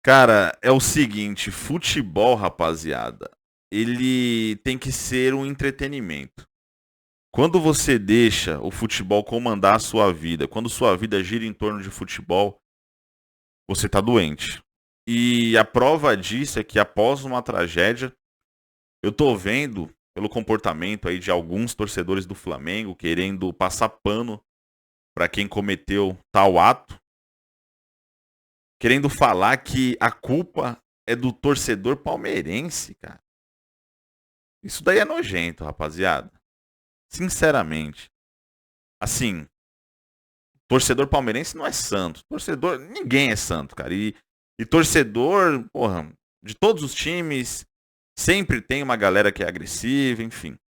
Cara, é o seguinte, futebol, rapaziada, ele tem que ser um entretenimento. Quando você deixa o futebol comandar a sua vida, quando sua vida gira em torno de futebol, você tá doente. E a prova disso é que após uma tragédia, eu tô vendo pelo comportamento aí de alguns torcedores do Flamengo querendo passar pano pra quem cometeu tal ato, querendo falar que a culpa é do torcedor palmeirense, cara. Isso daí é nojento, rapaziada. Sinceramente. Assim, torcedor palmeirense não é santo. Torcedor, ninguém é santo, cara. E torcedor, porra, de todos os times, sempre tem uma galera que é agressiva, enfim.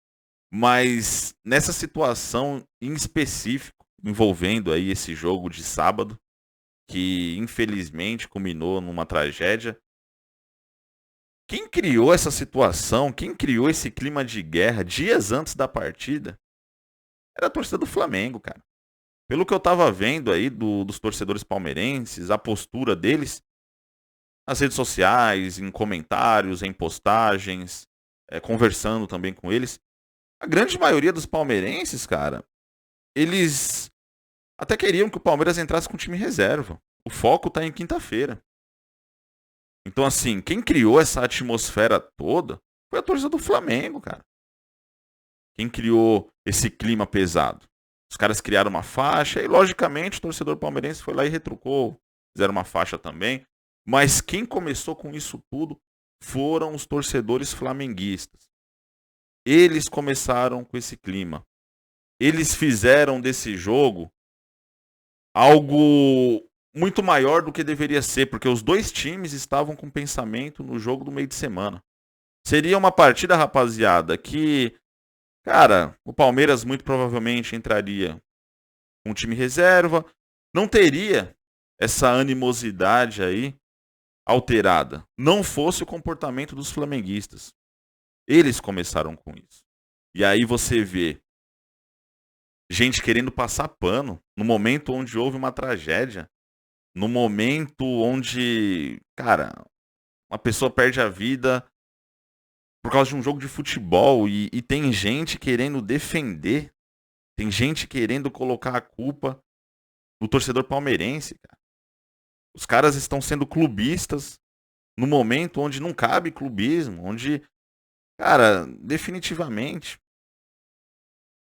Mas nessa situação em específico, envolvendo aí esse jogo de sábado, que infelizmente culminou numa tragédia, quem criou essa situação, quem criou esse clima de guerra dias antes da partida, era a torcida do Flamengo, cara. Pelo que eu tava vendo aí dos torcedores palmeirenses, a postura deles nas redes sociais, em comentários, em postagens, conversando também com eles, a grande maioria dos palmeirenses, cara, eles até queriam que o Palmeiras entrasse com time reserva. O foco tá em quinta-feira. Então, assim, quem criou essa atmosfera toda foi a torcida do Flamengo, cara. Quem criou esse clima pesado? Os caras criaram uma faixa e, logicamente, o torcedor palmeirense foi lá e retrucou. Fizeram uma faixa também. Mas quem começou com isso tudo foram os torcedores flamenguistas. Eles começaram com esse clima. Eles fizeram desse jogo algo muito maior do que deveria ser, porque os dois times estavam com pensamento no jogo do meio de semana. Seria uma partida, rapaziada, que, cara, o Palmeiras muito provavelmente entraria com um time reserva, não teria essa animosidade aí alterada. Não fosse o comportamento dos flamenguistas. Eles começaram com isso. E aí você vê gente querendo passar pano no momento onde houve uma tragédia, no momento onde, cara, uma pessoa perde a vida por causa de um jogo de futebol e tem gente querendo defender, tem gente querendo colocar a culpa no torcedor palmeirense, cara. Os caras estão sendo clubistas no momento onde não cabe clubismo, onde, cara, definitivamente.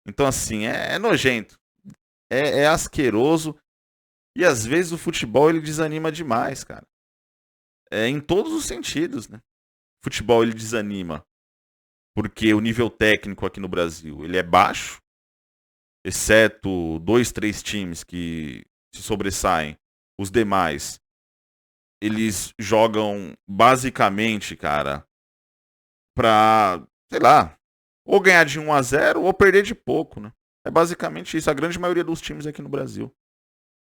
Então, assim, é nojento, é asqueroso e às vezes o futebol ele desanima demais, cara. É em todos os sentidos, né? O futebol ele desanima porque o nível técnico aqui no Brasil ele é baixo, exceto dois, três times que se sobressaem. Os demais, eles jogam basicamente, cara, pra, sei lá, ou ganhar de 1-0 ou perder de pouco, né? É basicamente isso, a grande maioria dos times aqui no Brasil.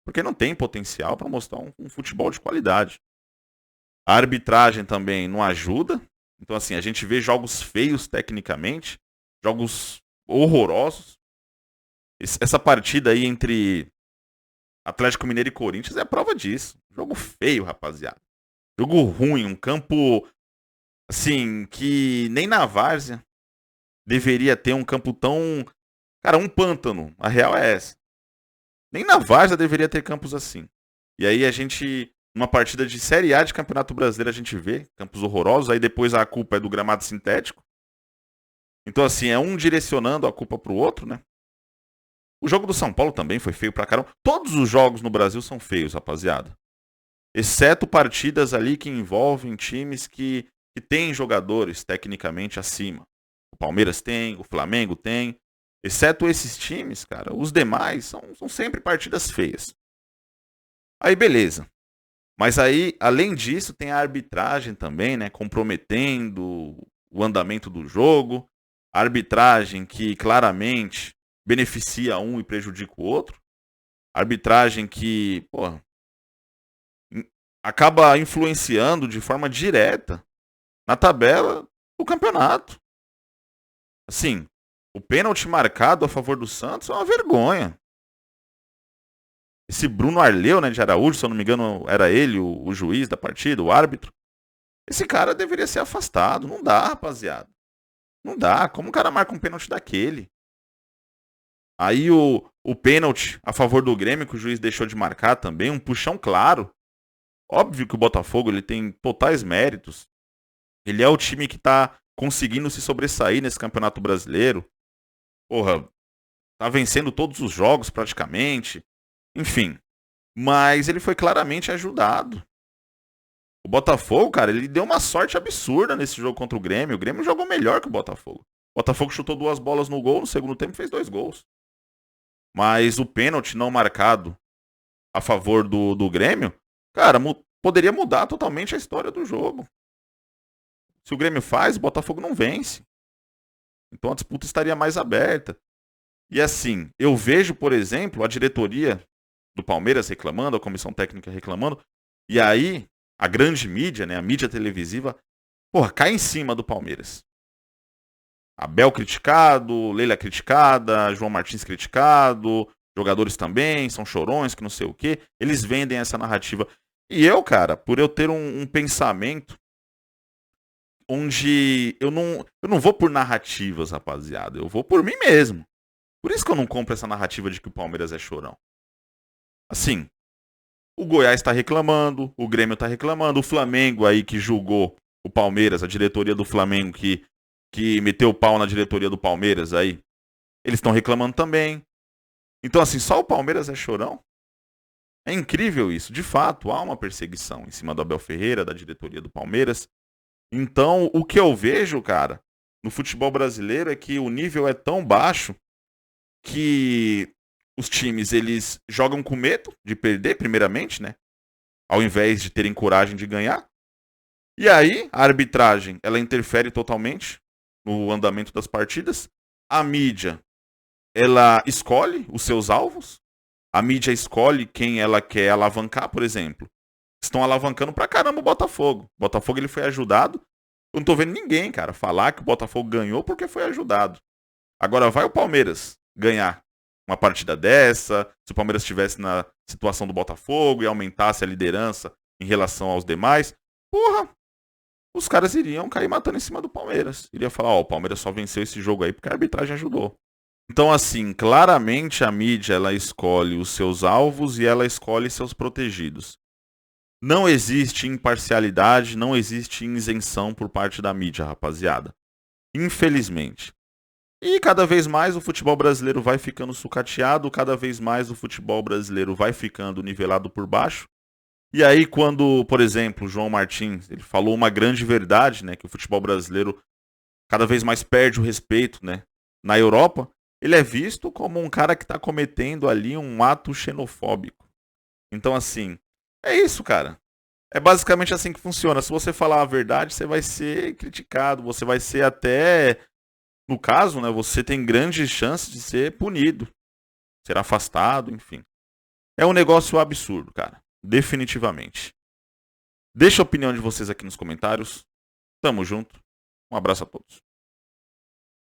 Porque não tem potencial para mostrar um futebol de qualidade. A arbitragem também não ajuda. Então, assim, a gente vê jogos feios tecnicamente, jogos horrorosos. Essa partida aí entre Atlético Mineiro e Corinthians é a prova disso. Jogo feio, rapaziada. Jogo ruim, um campo, assim, que nem na várzea deveria ter um campo tão. Cara, um pântano. A real é essa. Nem na várzea deveria ter campos assim. E aí a gente, numa partida de Série A de Campeonato Brasileiro, a gente vê campos horrorosos, aí depois a culpa é do gramado sintético. Então, assim, é um direcionando a culpa pro outro, né? O jogo do São Paulo também foi feio pra caramba. Todos os jogos no Brasil são feios, rapaziada. Exceto partidas ali que envolvem times que têm jogadores tecnicamente acima. O Palmeiras tem, o Flamengo tem. Exceto esses times, cara, os demais são sempre partidas feias. Aí beleza. Mas aí, além disso, tem a arbitragem também, né? Comprometendo o andamento do jogo. A arbitragem que claramente beneficia um e prejudica o outro. A arbitragem que, pô, acaba influenciando de forma direta na tabela do campeonato. Assim, o pênalti marcado a favor do Santos é uma vergonha. Esse Bruno Arleu, né, de Araújo, se eu não me engano, era ele o juiz da partida, o árbitro. Esse cara deveria ser afastado. Não dá, rapaziada. Não dá. Como o cara marca um pênalti daquele? Aí o pênalti a favor do Grêmio, que o juiz deixou de marcar também, um puxão claro. Óbvio que o Botafogo ele tem totais méritos. Ele é o time que tá conseguindo se sobressair nesse Campeonato Brasileiro. Porra, tá vencendo todos os jogos praticamente. Enfim. Mas ele foi claramente ajudado. O Botafogo, cara, ele deu uma sorte absurda nesse jogo contra o Grêmio. O Grêmio jogou melhor que o Botafogo. O Botafogo chutou 2 bolas no gol, no segundo tempo fez 2 gols. Mas o pênalti não marcado a favor do Grêmio, cara, poderia mudar totalmente a história do jogo. Se o Grêmio faz, o Botafogo não vence. Então a disputa estaria mais aberta. E assim, eu vejo, por exemplo, a diretoria do Palmeiras reclamando, a comissão técnica reclamando, e aí a grande mídia, né, a mídia televisiva, porra, cai em cima do Palmeiras. Abel criticado, Leila criticada, João Martins criticado, jogadores também, são chorões, que não sei o quê. Eles vendem essa narrativa. E eu, cara, por eu ter um pensamento onde eu não vou por narrativas, rapaziada. Eu vou por mim mesmo. Por isso que eu não compro essa narrativa de que o Palmeiras é chorão. Assim, o Goiás está reclamando, o Grêmio está reclamando, o Flamengo aí que julgou o Palmeiras, a diretoria do Flamengo que meteu o pau na diretoria do Palmeiras aí, eles estão reclamando também. Então assim, só o Palmeiras é chorão? É incrível isso. De fato, há uma perseguição em cima do Abel Ferreira, da diretoria do Palmeiras. Então, o que eu vejo, cara, no futebol brasileiro é que o nível é tão baixo que os times, eles jogam com medo de perder, primeiramente, né? Ao invés de terem coragem de ganhar. E aí, a arbitragem, ela interfere totalmente no andamento das partidas. A mídia, ela escolhe os seus alvos. A mídia escolhe quem ela quer alavancar, por exemplo. Estão alavancando pra caramba o Botafogo. O Botafogo ele foi ajudado. Eu não tô vendo ninguém, cara, falar que o Botafogo ganhou porque foi ajudado. Agora vai o Palmeiras ganhar uma partida dessa, se o Palmeiras estivesse na situação do Botafogo e aumentasse a liderança em relação aos demais, porra, os caras iriam cair matando em cima do Palmeiras. Iria falar, ó, o Palmeiras só venceu esse jogo aí porque a arbitragem ajudou. Então, assim, claramente a mídia, ela escolhe os seus alvos e ela escolhe seus protegidos. Não existe imparcialidade, não existe isenção por parte da mídia, rapaziada. Infelizmente. E cada vez mais o futebol brasileiro vai ficando sucateado, cada vez mais o futebol brasileiro vai ficando nivelado por baixo. E aí quando, por exemplo, o João Martins, ele falou uma grande verdade, né, que o futebol brasileiro cada vez mais perde o respeito, né, na Europa, ele é visto como um cara que está cometendo ali um ato xenofóbico. Então assim, é isso, cara. É basicamente assim que funciona. Se você falar a verdade, você vai ser criticado, você vai ser até... No caso, né, você tem grandes chances de ser punido, ser afastado, enfim. É um negócio absurdo, cara. Definitivamente. Deixa a opinião de vocês aqui nos comentários. Tamo junto. Um abraço a todos.